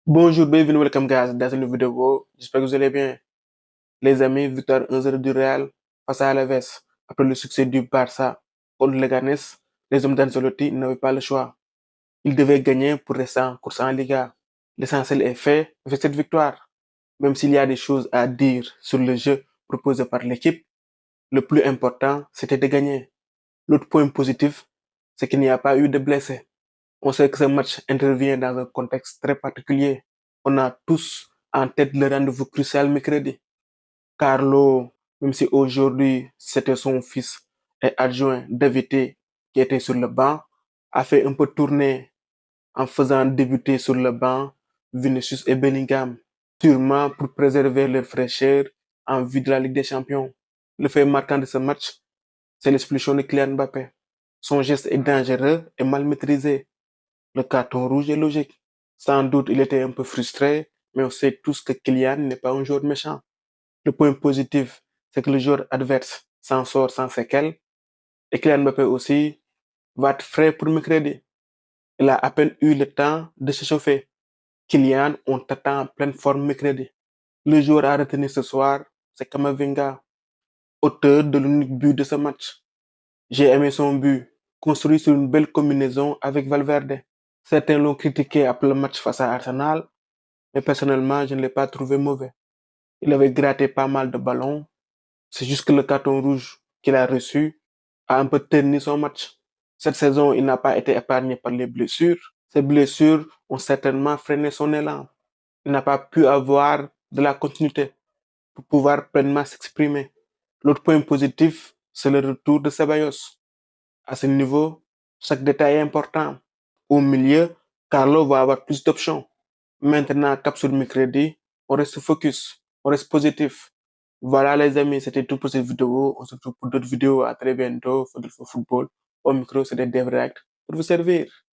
Bonjour, bienvenue, welcome guys dans une nouvelle vidéo. J'espère que vous allez bien. Les amis, victoire 1-0 du Real face à Alaves. Après le succès du Barça contre Leganés, les hommes d'Ancelotti n'avaient pas le choix. Ils devaient gagner pour rester en course en Liga. L'essentiel est fait avec cette victoire. Même s'il y a des choses à dire sur le jeu proposé par l'équipe, le plus important, c'était de gagner. L'autre point positif, c'est qu'il n'y a pas eu de blessés. On sait que ce match intervient dans un contexte très particulier. On a tous en tête le rendez-vous crucial mercredi. Carlo, même si aujourd'hui c'était son fils et adjoint Davide qui était sur le banc, a fait un peu tourner en faisant débuter sur le banc Vinicius et Bellingham, sûrement pour préserver leur fraîcheur en vue de la Ligue des Champions. Le fait marquant de ce match, c'est l'expulsion de Kylian Mbappé. Son geste est dangereux et mal maîtrisé. Le carton rouge est logique. Sans doute, il était un peu frustré, mais on sait tous que Kylian n'est pas un joueur méchant. Le point positif, c'est que le joueur adverse s'en sort sans séquelles et Kylian Mbappé aussi va être frais pour mercredi. Il a à peine eu le temps de se chauffer. Kylian, on t'attend en pleine forme mercredi. Le joueur à retenir ce soir, c'est Kamavinga, auteur de l'unique but de ce match. J'ai aimé son but, construit sur une belle combinaison avec Valverde. Certains l'ont critiqué après le match face à Arsenal, mais personnellement, je ne l'ai pas trouvé mauvais. Il avait gratté pas mal de ballons. C'est juste que le carton rouge qu'il a reçu a un peu terni son match. Cette saison, il n'a pas été épargné par les blessures. Ces blessures ont certainement freiné son élan. Il n'a pas pu avoir de la continuité pour pouvoir pleinement s'exprimer. L'autre point positif, c'est le retour de Ceballos. À ce niveau, chaque détail est important. Au milieu, Carlo va avoir plus d'options. Maintenant, cap sur mercredi, on reste focus, on reste positif. Voilà les amis, c'était tout pour cette vidéo. On se retrouve pour d'autres vidéos. À très bientôt. Football. Au micro, c'était Dev React pour vous servir.